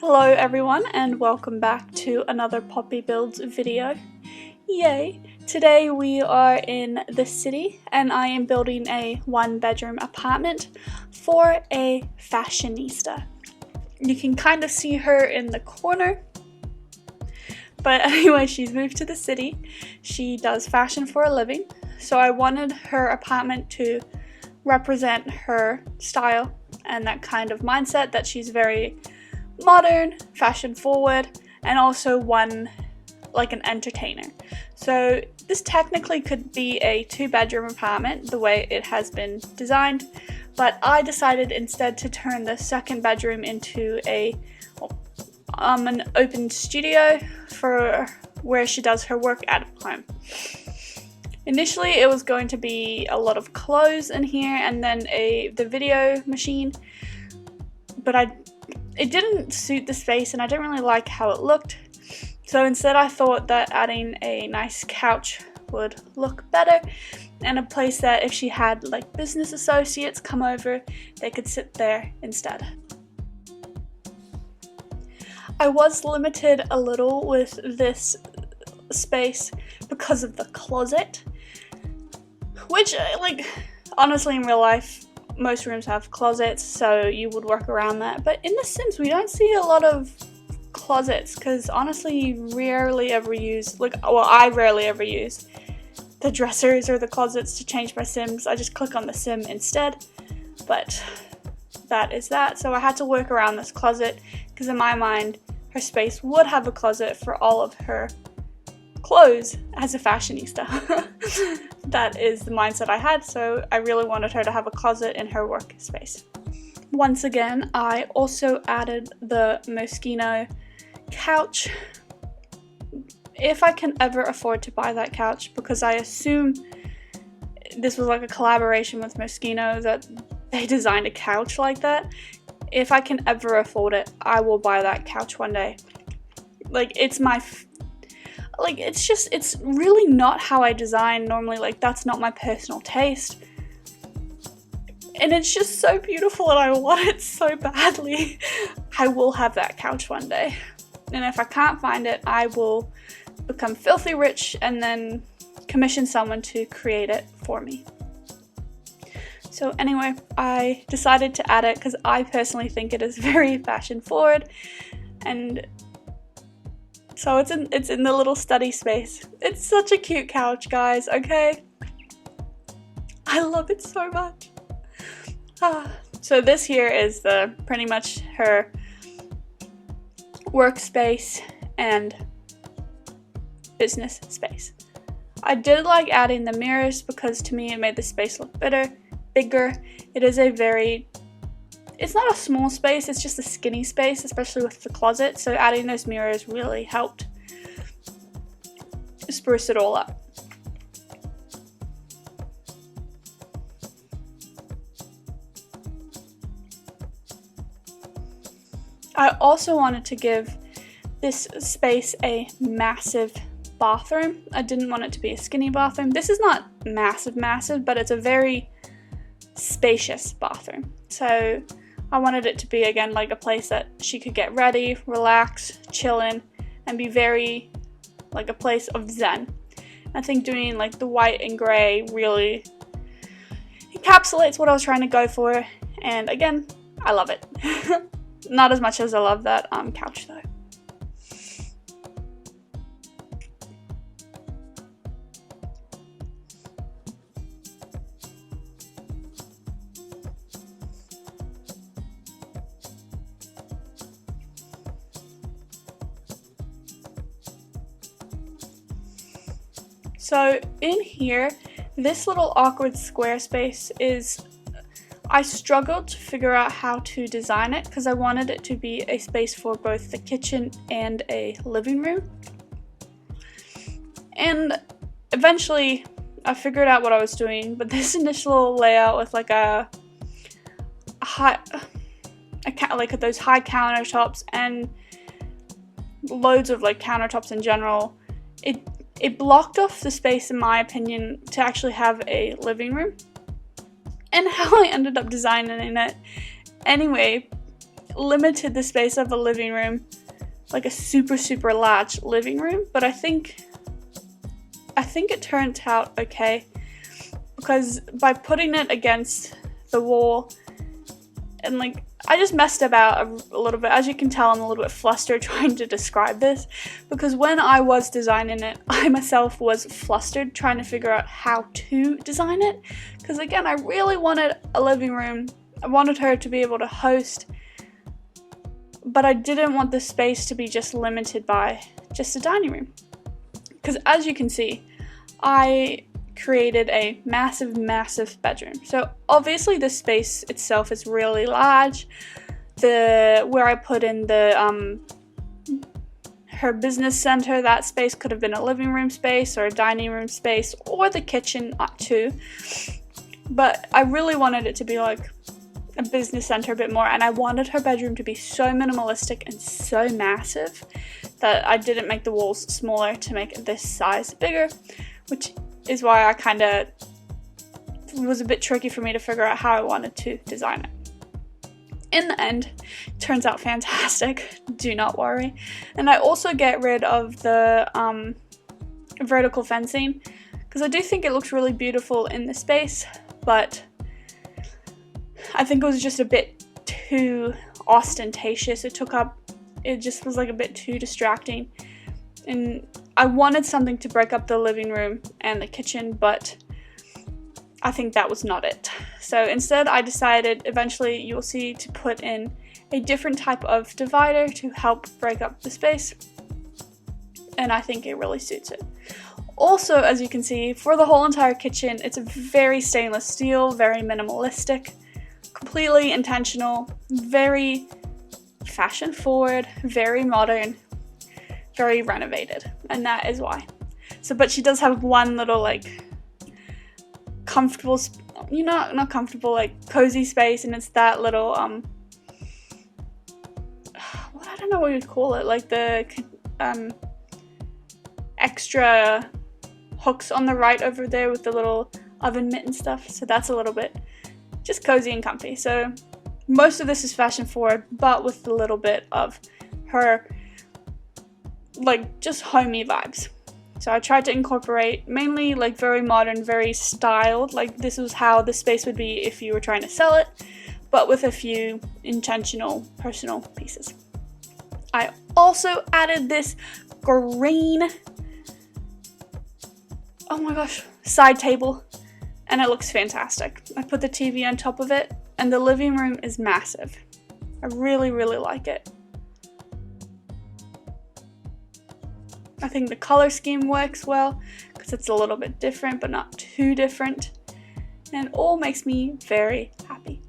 Hello everyone and welcome back to another Poppy Builds video. Yay! Today we are in the city and I am building a 1-bedroom apartment for a fashionista. You can kind of see her in the corner. But anyway, she's moved to the city. She does fashion for a living. So I wanted her apartment to represent her style and that kind of mindset that she's very modern, fashion forward, and also like an entertainer. So this technically could be a 2-bedroom apartment the way it has been designed, but I decided instead to turn the second bedroom into an open studio for where she does her work at home. Initially it was going to be a lot of clothes in here and then the video machine, but it didn't suit the space and I didn't really like how it looked. So instead I thought that adding a nice couch would look better, and a place that if she had like business associates come over, they could sit there instead. I was limited a little with this space because of the closet, which honestly in real life most rooms have closets, so you would work around that. But in The Sims we don't see a lot of closets because honestly you rarely ever use, I rarely ever use the dressers or the closets to change my Sims. I just click on the Sim instead. But that is that. So I had to work around this closet because in my mind her space would have a closet for all of her clothes as a fashionista. That is the mindset I had, so I really wanted her to have a closet in her workspace. Once again, I also added the Moschino couch. If I can ever afford to buy that couch, because I assume this was like a collaboration with Moschino that they designed a couch like that. If I can ever afford it, I will buy that couch one day. It's really not how I design normally, that's not my personal taste. And it's just so beautiful and I want it so badly. I will have that couch one day. And if I can't find it, I will become filthy rich and then commission someone to create it for me. So anyway, I decided to add it because I personally think it is very fashion forward, and so it's in the little study space. It's such a cute couch, guys, okay? I love it so much. So this here is pretty much her workspace and business space. I did like adding the mirrors because to me it made the space look bigger. It is it's not a small space, it's just a skinny space, especially with the closet, so adding those mirrors really helped spruce it all up. I also wanted to give this space a massive bathroom. I didn't want it to be a skinny bathroom. This is not massive, but it's a very spacious bathroom. So I wanted it to be, again, like a place that she could get ready, relax, chill in, and be very like a place of zen. I think doing like the white and gray really encapsulates what I was trying to go for, and again, I love it. Not as much as I love that couch though. So in here, this little awkward square space I struggled to figure out how to design it because I wanted it to be a space for both the kitchen and a living room. And eventually I figured out what I was doing, but this initial layout with like those high countertops and loads of like countertops in general, it blocked off the space, in my opinion, to actually have a living room. And how I ended up designing it, anyway, limited the space of a living room, like a super large living room, but I think it turned out okay, because by putting it against the wall and like, I just messed about a little bit. As you can tell, I'm a little bit flustered trying to describe this, because when I was designing it, I myself was flustered trying to figure out how to design it, because again, I really wanted a living room. I wanted her to be able to host, but I didn't want the space to be just limited by just a dining room. Because as you can see, I created a massive bedroom. So obviously the space itself is really large. Where I put in the her business center, that space could have been a living room space or a dining room space or the kitchen too. But I really wanted it to be like a business center a bit more, and I wanted her bedroom to be so minimalistic and so massive that I didn't make the walls smaller to make it this size bigger, which is why it was a bit tricky for me to figure out how I wanted to design it. In the end, it turns out fantastic, do not worry. And I also get rid of the vertical fencing, because I do think it looks really beautiful in the space, but I think it was just a bit too ostentatious. It just was like a bit too distracting. And I wanted something to break up the living room and the kitchen, but I think that was not it. So instead I decided, eventually you'll see, to put in a different type of divider to help break up the space. And I think it really suits it. Also, as you can see, for the whole entire kitchen, it's a very stainless steel, very minimalistic, completely intentional, very fashion forward, very modern, very renovated, and that is why. So, but she does have one little like comfortable, not comfortable, like cozy space, and it's that little I don't know what you'd call it, like the extra hooks on the right over there with the little oven mitt and stuff. So that's a little bit just cozy and comfy. So most of this is fashion forward, but with a little bit of her like just homey vibes. So I tried to incorporate mainly like very modern, very styled, like this was how the space would be if you were trying to sell it, but with a few intentional personal pieces. I also added this green, oh my gosh, side table, and it looks fantastic. I put the TV on top of it, and the living room is massive. I really like it. I think the color scheme works well because it's a little bit different, but not too different, and it all makes me very happy.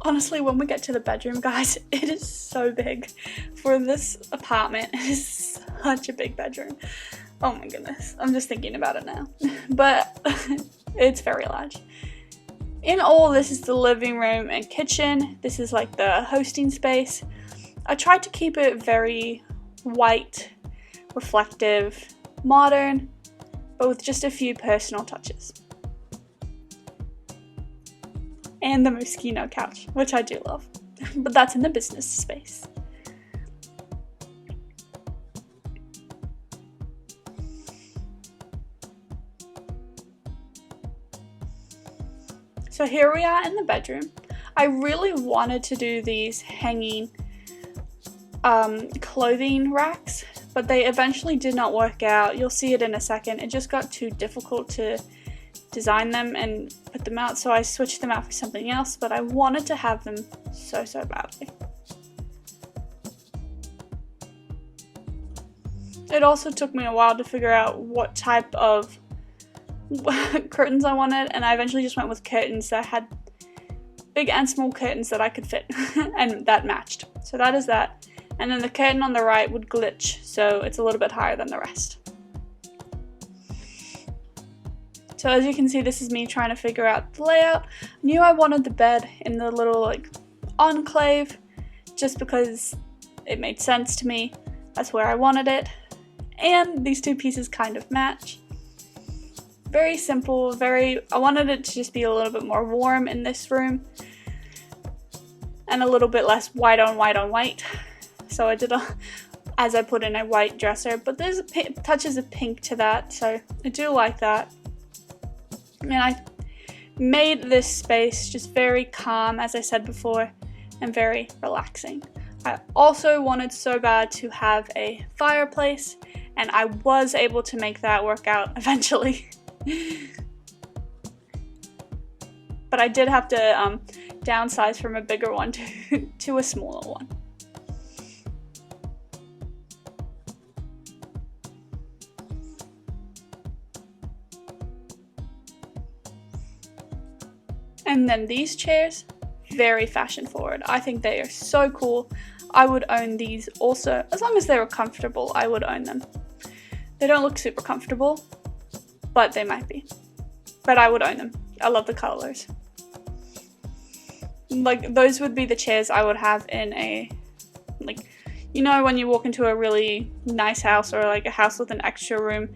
Honestly, when we get to the bedroom, guys, it is so big. For this apartment, it is such a big bedroom. Oh my goodness, I'm just thinking about it now. But it's very large. In all, this is the living room and kitchen. This is like the hosting space. I tried to keep it very white, reflective, modern, but with just a few personal touches. And the Moschino couch, which I do love, but that's in the business space. So here we are in the bedroom. I really wanted to do these hanging clothing racks, but they eventually did not work out. You'll see it in a second. It just got too difficult to design them and put them out, so I switched them out for something else, but I wanted to have them so badly. It also took me a while to figure out what type of curtains I wanted, and I eventually just went with curtains that had big and small curtains that I could fit and that matched. So that is that. and then the curtain on the right would glitch, so it's a little bit higher than the rest. So as you can see, this is me trying to figure out the layout. I knew I wanted the bed in the little like enclave just because it made sense to me. That's where I wanted it. And these two pieces kind of match. Very simple, I wanted it to just be a little bit more warm in this room and a little bit less white on white. So I put in a white dresser, but there's touches of pink to that, so I do like that. And I made this space just very calm, as I said before, and very relaxing. I also wanted so bad to have a fireplace, and I was able to make that work out eventually. But I did have to downsize from a bigger one to a smaller one. And then these chairs, very fashion forward. I think they are so cool. I would own these also. As long as they were comfortable, I would own them. They don't look super comfortable, but they might be. But I would own them. I love the colors. Like, those would be the chairs I would have in a, like, you know when you walk into a really nice house or like a house with an extra room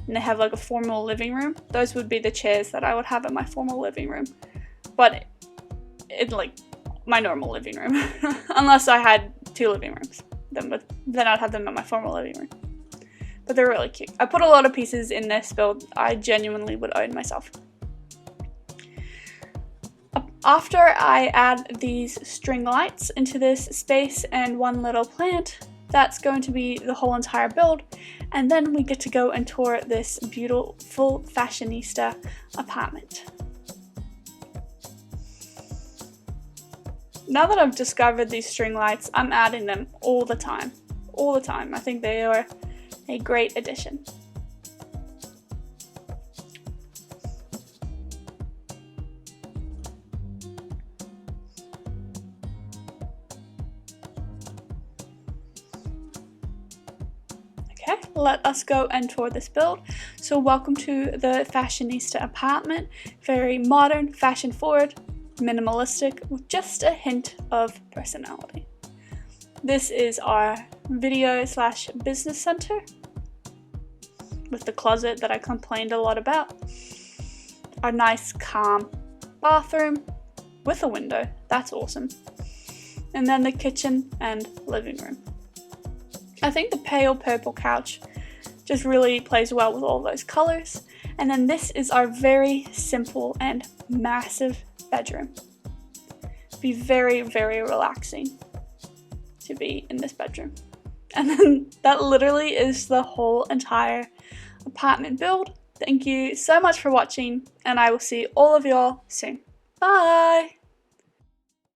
and they have like a formal living room? Those would be the chairs that I would have in my formal living room. But in like my normal living room. Unless I had two living rooms. Then I'd have them in my formal living room. But they're really cute. I put a lot of pieces in this build I genuinely would own myself. After I add these string lights into this space and one little plant, that's going to be the whole entire build. And then we get to go and tour this beautiful fashionista apartment. Now that I've discovered these string lights, I'm adding them all the time. All the time. I think they are a great addition. Okay, let us go and tour this build. So welcome to the Fashionista apartment. Very modern, fashion forward, minimalistic, with just a hint of personality. This is our video/business center with the closet that I complained a lot about. Our nice, calm bathroom with a window. That's awesome. And then the kitchen and living room. I think the pale purple couch just really plays well with all those colors. And then this is our very simple and massive bedroom. Be very, very relaxing to be in this bedroom. And then that literally is the whole entire apartment build. Thank you so much for watching, and I will see all of y'all soon. Bye!